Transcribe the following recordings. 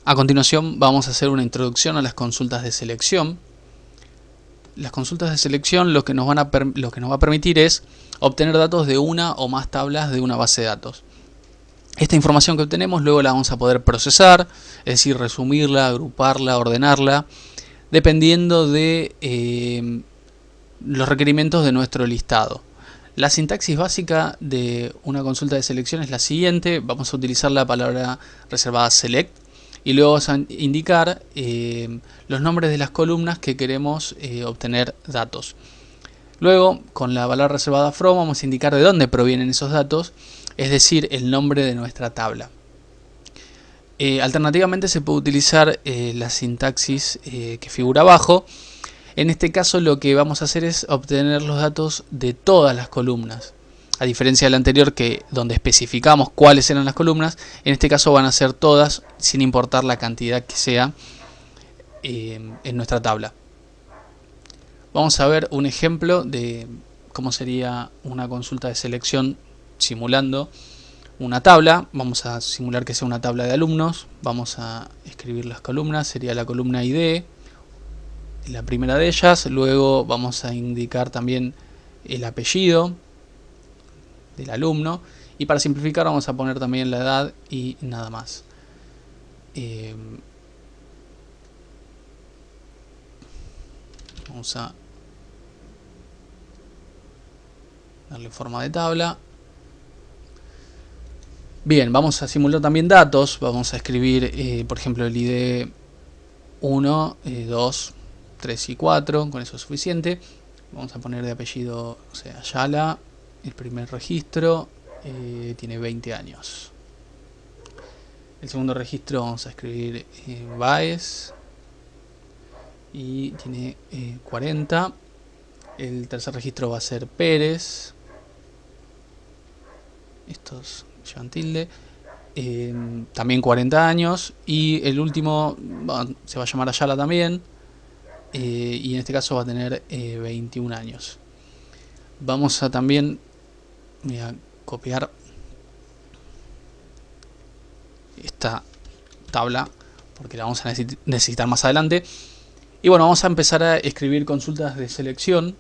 A continuación vamos a hacer una introducción a las consultas de selección. Las consultas de selección lo que nos va a permitir es obtener datos de una o más tablas de una base de datos. Esta información que obtenemos luego la vamos a poder procesar, es decir, resumirla, agruparla, ordenarla, dependiendo de los requerimientos de nuestro listado. La sintaxis básica de una consulta de selección es la siguiente. Vamos a utilizar la palabra reservada select y luego vamos a indicar los nombres de las columnas que queremos obtener datos. Luego, con la palabra reservada from, vamos a indicar de dónde provienen esos datos, es decir, el nombre de nuestra tabla. Alternativamente se puede utilizar la sintaxis que figura abajo. En este caso lo que vamos a hacer es obtener los datos de todas las columnas. A diferencia del anterior, donde especificamos cuáles eran las columnas, en este caso van a ser todas sin importar la cantidad que sea en nuestra tabla. Vamos a ver un ejemplo de cómo sería una consulta de selección simulando una tabla. Vamos a simular que sea una tabla de alumnos. Vamos a escribir las columnas. Sería la columna ID, la primera de ellas. Luego vamos a indicar también el apellido del alumno. Y para simplificar vamos a poner también la edad y nada más. Vamos a darle forma de tabla. Bien, vamos a simular también datos. Vamos a escribir, por ejemplo, el ID 1, 2, 3 y 4. Con eso es suficiente. Vamos a poner de apellido, o sea, Ayala. El primer registro tiene 20 años. El segundo registro vamos a escribir Baez y tiene 40. El tercer registro va a ser Pérez. Estos llevan tilde. También 40 años. Y el último se va a llamar Ayala también. Y en este caso va a tener 21 años. Vamos a también... Voy a copiar esta tabla porque la vamos a necesitar más adelante. Y bueno, vamos a empezar a escribir consultas de selección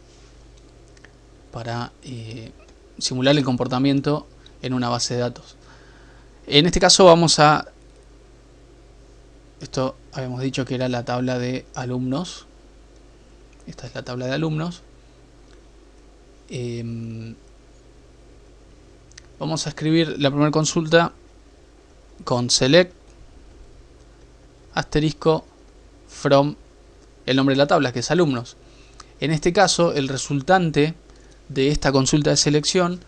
para simular el comportamiento en una base de datos. En este caso vamos a... Esto habíamos dicho que era la tabla de alumnos. Esta es la tabla de alumnos. Vamos a escribir la primera consulta con select asterisco from el nombre de la tabla, que es alumnos. En este caso, el resultante de esta consulta de selección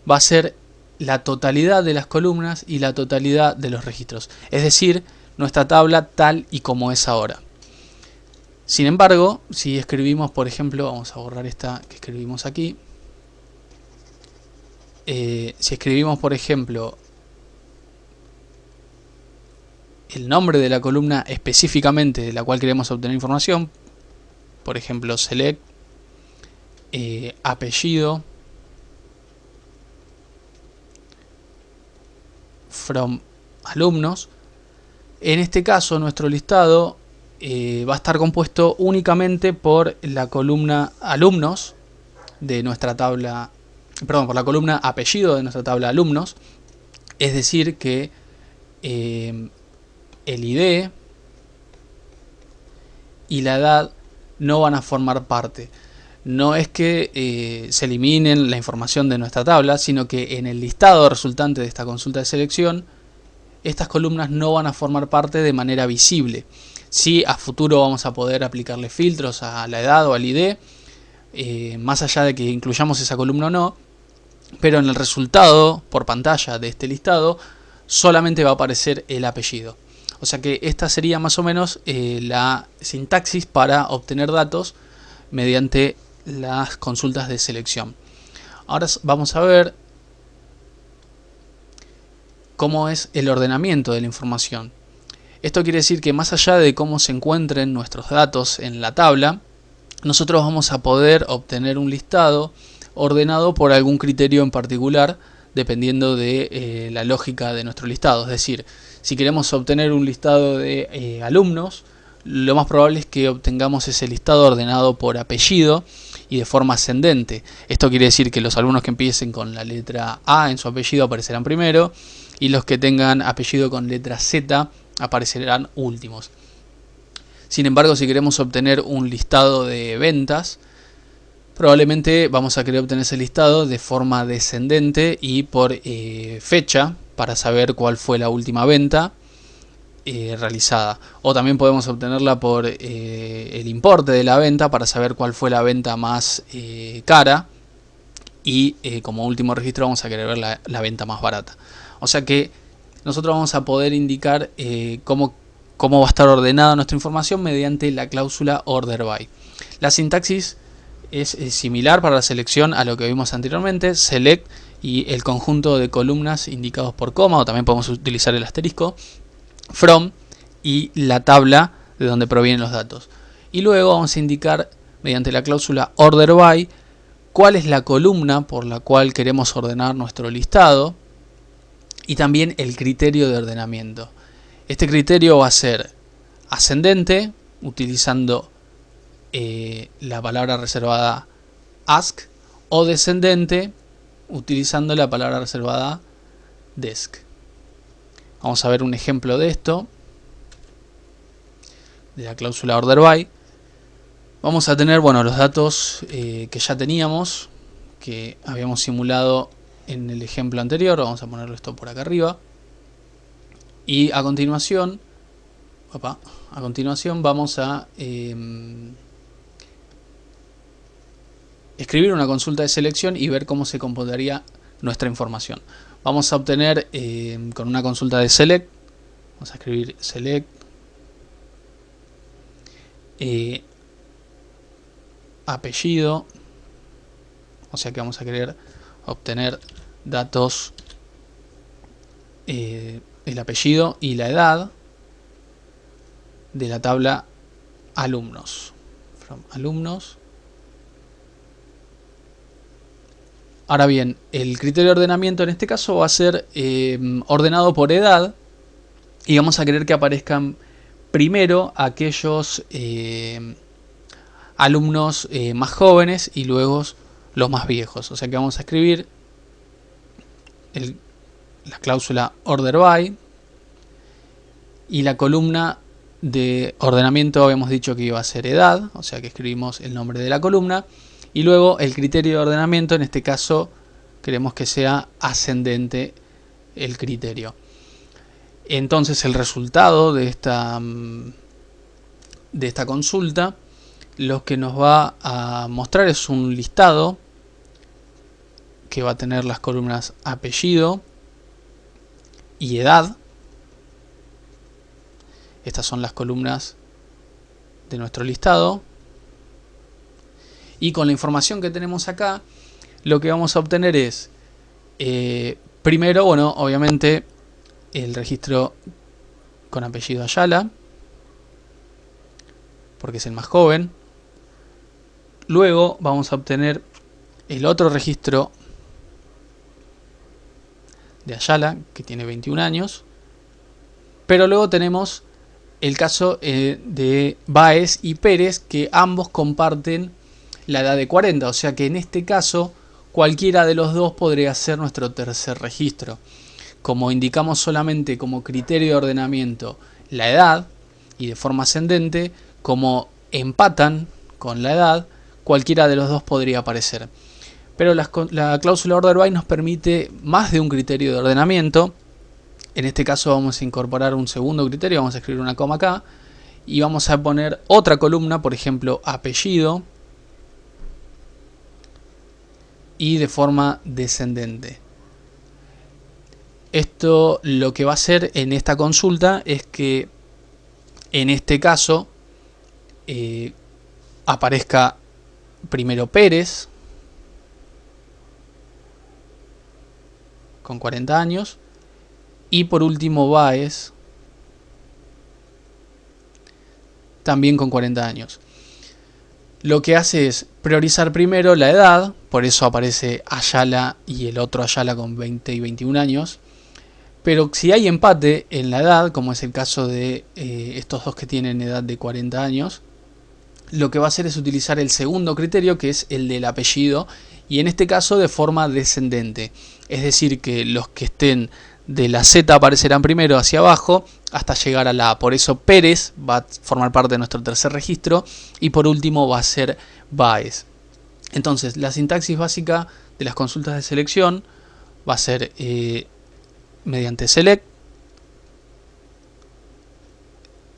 va a ser la totalidad de las columnas y la totalidad de los registros. Es decir, nuestra tabla tal y como es ahora. Sin embargo, si escribimos, por ejemplo, vamos a borrar esta que escribimos aquí. Si escribimos, por ejemplo, el nombre de la columna específicamente de la cual queremos obtener información, por ejemplo, select apellido from alumnos, en este caso nuestro listado va a estar compuesto únicamente por la columna alumnos de nuestra tabla, perdón, por la columna apellido de nuestra tabla alumnos. Es decir que el ID y la edad no van a formar parte. No es que se eliminen la información de nuestra tabla, sino que en el listado resultante de esta consulta de selección, estas columnas no van a formar parte de manera visible. Sí, a futuro vamos a poder aplicarle filtros a la edad o al ID, más allá de que incluyamos esa columna o no, pero en el resultado por pantalla de este listado solamente va a aparecer el apellido. O sea que esta sería más o menos la sintaxis para obtener datos mediante las consultas de selección. Ahora vamos a ver cómo es el ordenamiento de la información. Esto quiere decir que más allá de cómo se encuentren nuestros datos en la tabla, nosotros vamos a poder obtener un listado ordenado por algún criterio en particular dependiendo de la lógica de nuestro listado. Es decir, si queremos obtener un listado de alumnos, lo más probable es que obtengamos ese listado ordenado por apellido y de forma ascendente. Esto quiere decir que los alumnos que empiecen con la letra A en su apellido aparecerán primero, y los que tengan apellido con letra Z aparecerán últimos. Sin embargo, si queremos obtener un listado de ventas, probablemente vamos a querer obtener ese listado de forma descendente y por fecha, para saber cuál fue la última venta realizada. O también podemos obtenerla por el importe de la venta, para saber cuál fue la venta más cara, y como último registro vamos a querer ver la venta más barata. O sea que nosotros vamos a poder indicar cómo va a estar ordenada nuestra información mediante la cláusula order by. La sintaxis es similar para la selección a lo que vimos anteriormente: select y el conjunto de columnas indicados por coma, o también podemos utilizar el asterisco, from y la tabla de donde provienen los datos. Y luego vamos a indicar mediante la cláusula order by cuál es la columna por la cual queremos ordenar nuestro listado, y también el criterio de ordenamiento. Este criterio va a ser ascendente, utilizando la palabra reservada ask, o descendente, utilizando la palabra reservada desk. Vamos a ver un ejemplo de esto, de la cláusula order by. Vamos a tener, bueno, los datos que ya teníamos, que habíamos simulado en el ejemplo anterior. Vamos a ponerlo esto por acá arriba. Y a continuación vamos a escribir una consulta de selección y ver cómo se comportaría nuestra información. Vamos a obtener con una consulta de select, vamos a escribir select apellido, o sea que vamos a querer obtener datos, el apellido y la edad de la tabla alumnos, from alumnos. Ahora bien, el criterio de ordenamiento en este caso va a ser ordenado por edad, y vamos a querer que aparezcan primero aquellos alumnos más jóvenes y luego los más viejos. O sea que vamos a escribir la cláusula order by, y la columna de ordenamiento habíamos dicho que iba a ser edad, o sea que escribimos el nombre de la columna, y luego el criterio de ordenamiento, en este caso queremos que sea ascendente el criterio. Entonces el resultado de esta consulta lo que nos va a mostrar es un listado que va a tener las columnas apellido y edad. Estas son las columnas de nuestro listado. Y con la información que tenemos acá, lo que vamos a obtener es, primero, bueno, obviamente, el registro con apellido Ayala, porque es el más joven. Luego vamos a obtener el otro registro de Ayala, que tiene 21 años. Pero luego tenemos el caso de Báez y Pérez, que ambos comparten la edad de 40. O sea que en este caso cualquiera de los dos podría ser nuestro tercer registro. Como indicamos solamente como criterio de ordenamiento la edad, y de forma ascendente, como empatan con la edad, cualquiera de los dos podría aparecer. Pero la cláusula order by nos permite más de un criterio de ordenamiento. En este caso vamos a incorporar un segundo criterio, vamos a escribir una coma acá, y vamos a poner otra columna, por ejemplo apellido, y de forma descendente. Esto lo que va a hacer en esta consulta es que en este caso aparezca primero Pérez con 40 años y por último Báez también con 40 años. Lo que hace es priorizar primero la edad, por eso aparece Ayala y el otro Ayala con 20 y 21 años. Pero si hay empate en la edad, como es el caso de estos dos que tienen edad de 40 años, lo que va a hacer es utilizar el segundo criterio, que es el del apellido, y en este caso de forma descendente. Es decir, que los que estén de la Z aparecerán primero hacia abajo hasta llegar a la A. Por eso Pérez va a formar parte de nuestro tercer registro y por último va a ser Báez. Entonces, la sintaxis básica de las consultas de selección va a ser mediante select,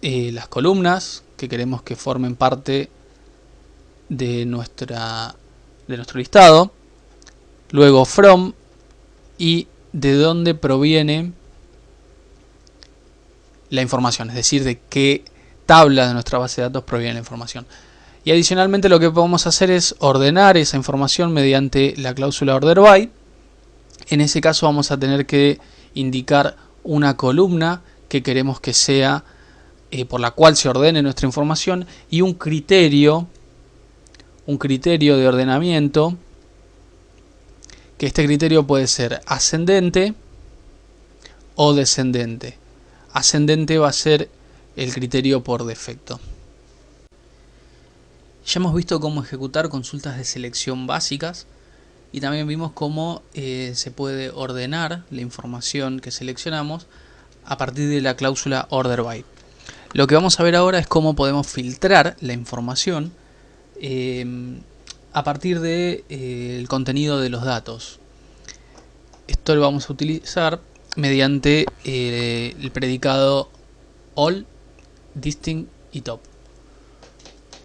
las columnas que queremos que formen parte de nuestro listado, luego from y de dónde proviene la información, es decir, de qué tabla de nuestra base de datos proviene la información. Y adicionalmente lo que podemos hacer es ordenar esa información mediante la cláusula order by. En ese caso vamos a tener que indicar una columna que queremos que sea por la cual se ordene nuestra información y un criterio de ordenamiento, que este criterio puede ser ascendente o descendente. Ascendente va a ser el criterio por defecto. Ya hemos visto cómo ejecutar consultas de selección básicas y también vimos cómo se puede ordenar la información que seleccionamos a partir de la cláusula order by. Lo que vamos a ver ahora es cómo podemos filtrar la información a partir del contenido de los datos. Esto lo vamos a utilizar mediante el predicado all, distinct y top.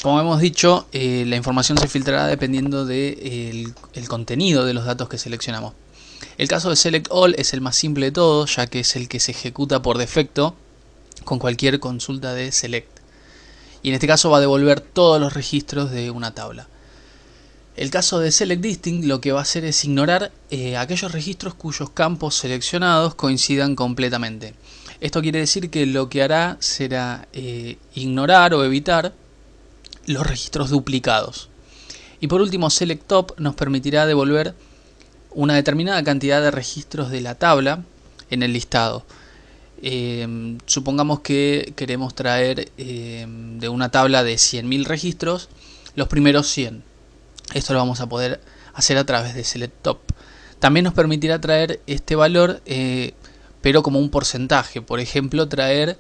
Como hemos dicho, la información se filtrará dependiendo del contenido de los datos que seleccionamos. El caso de select all es el más simple de todos, ya que es el que se ejecuta por defecto con cualquier consulta de select. Y en este caso va a devolver todos los registros de una tabla. El caso de select distinct lo que va a hacer es ignorar aquellos registros cuyos campos seleccionados coincidan completamente. Esto quiere decir que lo que hará será ignorar o evitar los registros duplicados. Y por último, select top nos permitirá devolver una determinada cantidad de registros de la tabla en el listado. Supongamos que queremos traer de una tabla de 100.000 registros los primeros 100. Esto lo vamos a poder hacer a través de select top. También nos permitirá traer este valor pero como un porcentaje. Por ejemplo, traer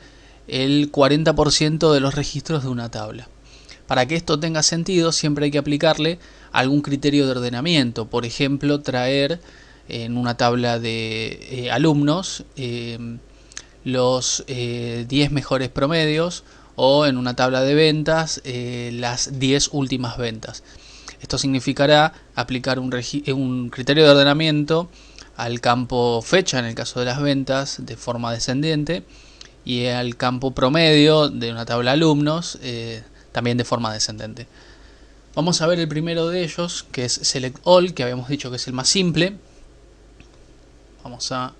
el 40% de los registros de una tabla. Para que esto tenga sentido, siempre hay que aplicarle algún criterio de ordenamiento. Por ejemplo, traer en una tabla de alumnos los 10 mejores promedios, o en una tabla de ventas las 10 últimas ventas. Esto significará aplicar un criterio de ordenamiento al campo fecha en el caso de las ventas de forma descendente y al campo promedio de una tabla de alumnos también de forma descendente. Vamos a ver el primero de ellos, que es select all, que habíamos dicho que es el más simple. Vamos a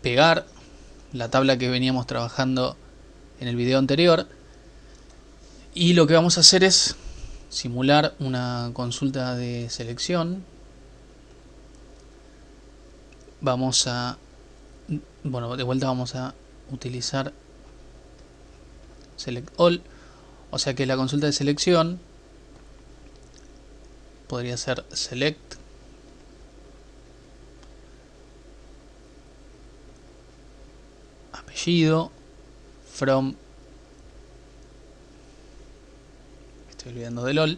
pegar la tabla que veníamos trabajando en el video anterior y lo que vamos a hacer es simular una consulta de selección. De vuelta vamos a utilizar select all, o sea que la consulta de selección podría ser select apellido from, estoy olvidando del all,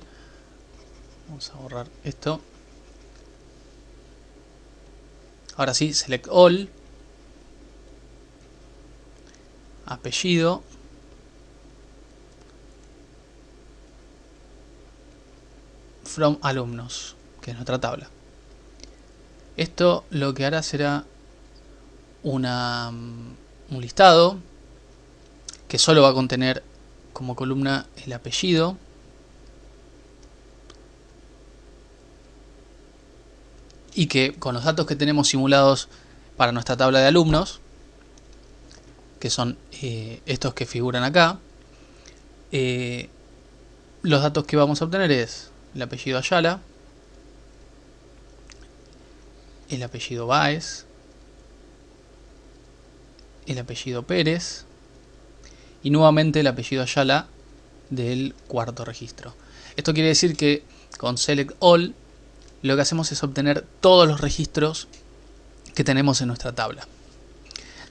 vamos a borrar esto. Ahora sí, select all, apellido, from alumnos, que es nuestra tabla. Esto lo que hará será un listado que solo va a contener como columna el apellido, y que con los datos que tenemos simulados para nuestra tabla de alumnos, que son estos que figuran acá, los datos que vamos a obtener es el apellido Ayala, el apellido Báez, el apellido Pérez y nuevamente el apellido Ayala del cuarto registro. Esto quiere decir que con Select All lo que hacemos es obtener todos los registros que tenemos en nuestra tabla.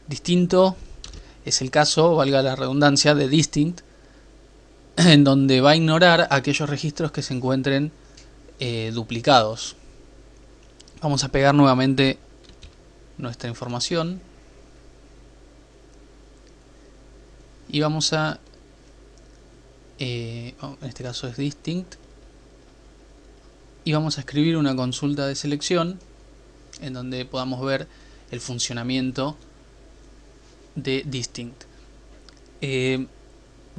Distinto es el caso, valga la redundancia, de Distinct, en donde va a ignorar aquellos registros que se encuentren duplicados. Vamos a pegar nuevamente nuestra información y vamos a, en este caso es Distinct, y vamos a escribir una consulta de selección en donde podamos ver el funcionamiento de Distinct.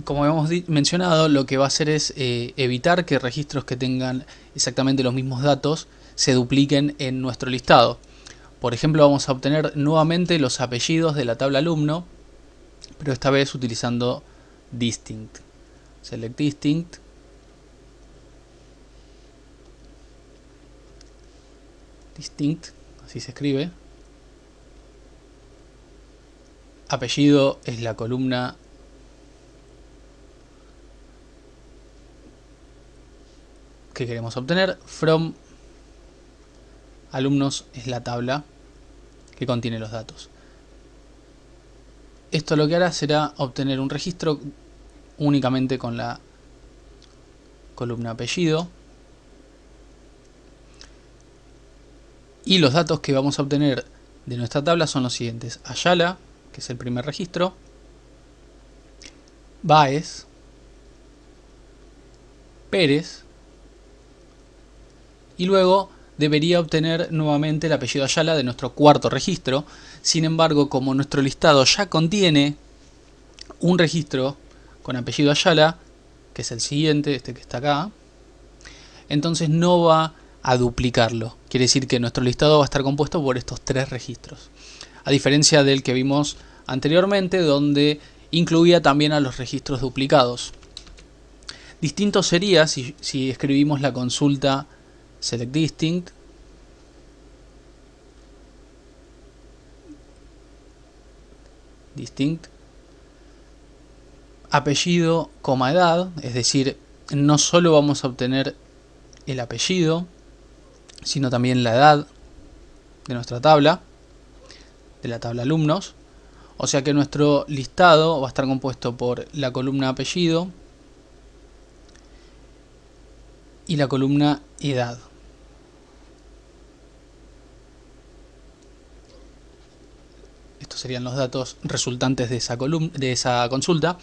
Como hemos mencionado, lo que va a hacer es evitar que registros que tengan exactamente los mismos datos se dupliquen en nuestro listado. Por ejemplo, vamos a obtener nuevamente los apellidos de la tabla alumno, pero esta vez utilizando Distinct. Select Distinct. Distinct, así se escribe. Apellido es la columna que queremos obtener. From alumnos es la tabla que contiene los datos. Esto lo que hará será obtener un registro únicamente con la columna apellido. Y los datos que vamos a obtener de nuestra tabla son los siguientes: Ayala, que es el primer registro, Báez, Pérez, y luego debería obtener nuevamente el apellido Ayala de nuestro cuarto registro. Sin embargo, como nuestro listado ya contiene un registro con apellido Ayala, que es el siguiente, este que está acá, entonces no va a duplicarlo. Quiere decir que nuestro listado va a estar compuesto por estos tres registros, a diferencia del que vimos anteriormente, donde incluía también a los registros duplicados. Distinto sería si escribimos la consulta Select Distinct, apellido, edad, es decir, no solo vamos a obtener el apellido, sino también la edad de nuestra tabla, de la tabla alumnos. O sea que nuestro listado va a estar compuesto por la columna apellido y la columna edad. Estos serían los datos resultantes de esa consulta.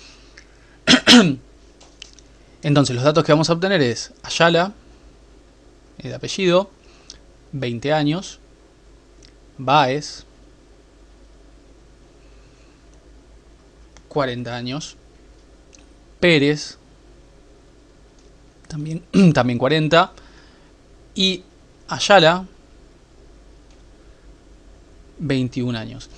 Entonces los datos que vamos a obtener es Ayala, el apellido, 20 años, Báez, 40 años, Pérez, también 40, y Ayala, 21 años.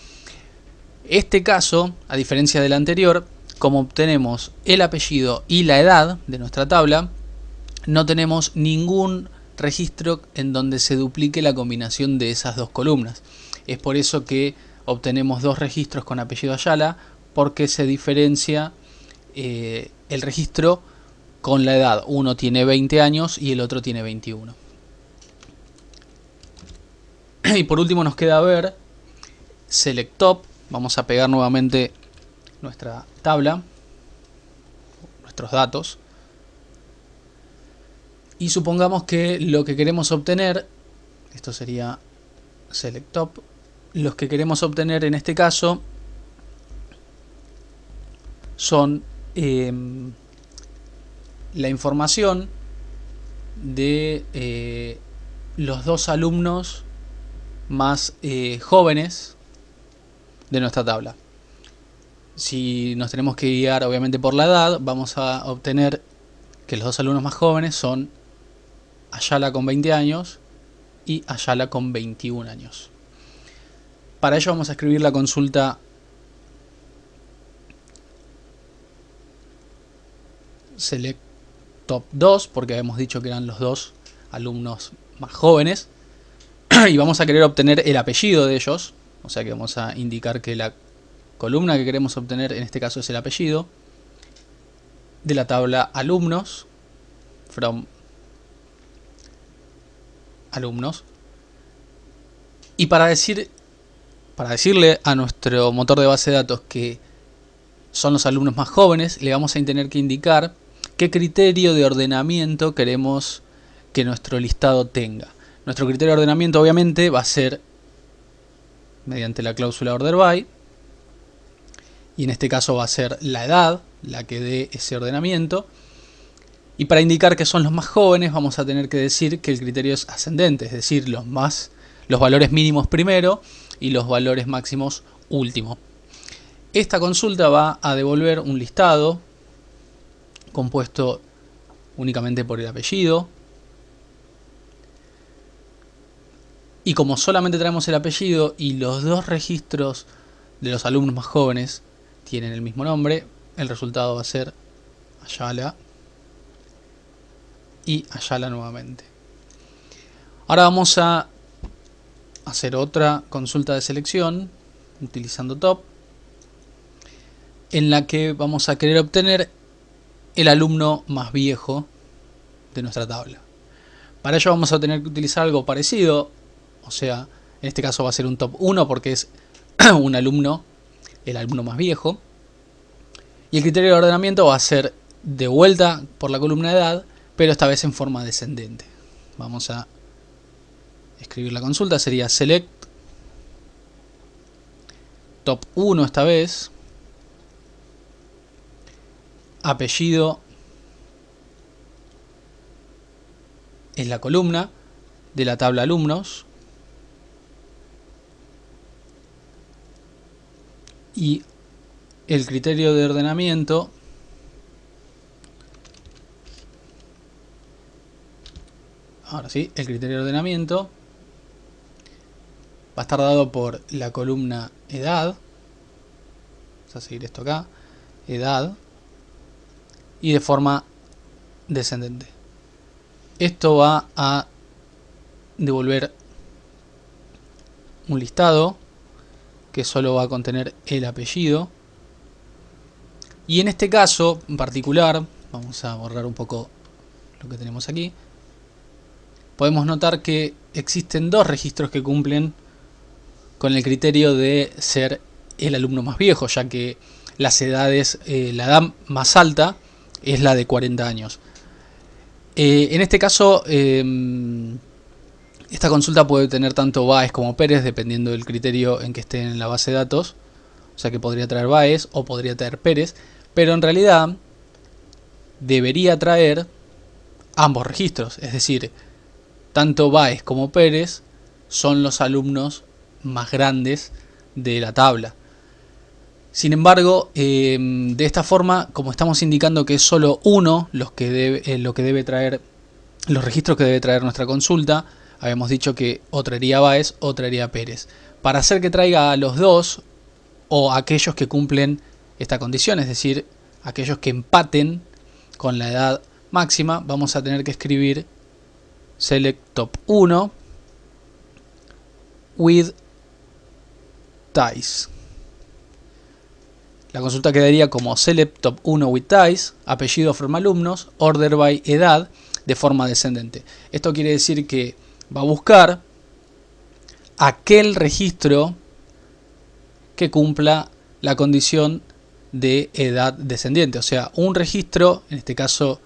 Este caso, a diferencia del anterior, como obtenemos el apellido y la edad de nuestra tabla, no tenemos ningún registro en donde se duplique la combinación de esas dos columnas. Es por eso que obtenemos dos registros con apellido Ayala, porque se diferencia el registro con la edad. Uno tiene 20 años y el otro tiene 21. Y por último nos queda ver Select Top. Vamos a pegar nuevamente nuestra tabla, nuestros datos, y supongamos que lo que queremos obtener, esto sería Select Top, los que queremos obtener en este caso son la información de los dos alumnos más jóvenes de nuestra tabla. Si nos tenemos que guiar obviamente por la edad, vamos a obtener que los dos alumnos más jóvenes son Ayala con 20 años y Ayala con 21 años. Para ello vamos a escribir la consulta Select top 2, porque habíamos dicho que eran los dos alumnos más jóvenes. Y vamos a querer obtener el apellido de ellos, o sea que vamos a indicar que la columna que queremos obtener en este caso es el apellido de la tabla alumnos, from alumnos. Y para decirle a nuestro motor de base de datos que son los alumnos más jóvenes, le vamos a tener que indicar qué criterio de ordenamiento queremos que nuestro listado tenga. Nuestro criterio de ordenamiento obviamente va a ser mediante la cláusula order by, y en este caso va a ser la edad la que dé ese ordenamiento. Y para indicar que son los más jóvenes vamos a tener que decir que el criterio es ascendente, es decir, los valores mínimos primero y los valores máximos último. Esta consulta va a devolver un listado compuesto únicamente por el apellido. Y como solamente traemos el apellido y los dos registros de los alumnos más jóvenes tienen el mismo nombre, el resultado va a ser Ayala y Ayala nuevamente. Ahora vamos a hacer otra consulta de selección utilizando top, en la que vamos a querer obtener el alumno más viejo de nuestra tabla. Para ello vamos a tener que utilizar algo parecido, o sea, en este caso va a ser un top 1 porque es un alumno, el alumno más viejo. Y el criterio de ordenamiento va a ser de vuelta por la columna de edad, pero esta vez en forma descendente. Vamos a escribir la consulta, sería select top 1 esta vez, apellido en la columna de la tabla alumnos y el criterio de ordenamiento ahora sí, el criterio de ordenamiento va a estar dado por la columna edad. Vamos a seguir esto acá, edad, y de forma descendente. Esto va a devolver un listado que solo va a contener el apellido. Y en este caso en particular, vamos a borrar un poco lo que tenemos aquí, podemos notar que existen dos registros que cumplen con el criterio de ser el alumno más viejo, ya que las edades, la edad más alta es la de 40 años. En este caso, esta consulta puede tener tanto Baez como Pérez, dependiendo del criterio en que esté en la base de datos. O sea que podría traer Baez o podría traer Pérez, pero en realidad debería traer ambos registros, es decir, tanto Baez como Pérez son los alumnos más grandes de la tabla. Sin embargo, de esta forma, como estamos indicando que es solo uno lo que debe traer, los registros que debe traer nuestra consulta, habíamos dicho que o traería Baez o traería Pérez. Para hacer que traiga a los dos o aquellos que cumplen esta condición, es decir, aquellos que empaten con la edad máxima, vamos a tener que escribir select top 1 with ties. La consulta quedaría como select top 1 with ties, apellido from alumnos, order by edad, de forma descendente. Esto quiere decir que va a buscar aquel registro que cumpla la condición de edad descendiente. O sea, un registro, en este caso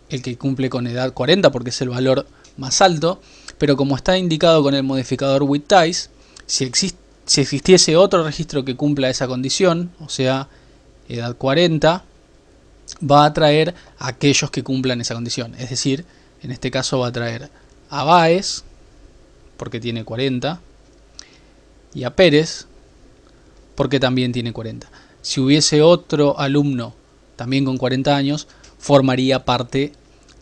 el que cumple con edad 40 porque es el valor más alto, pero como está indicado con el modificador with ties, si existiese otro registro que cumpla esa condición, o sea, edad 40, va a traer a aquellos que cumplan esa condición. Es decir, en este caso va a traer a Baez, porque tiene 40, y a Pérez, porque también tiene 40. Si hubiese otro alumno también con 40 años, formaría parte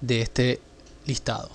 de este listado.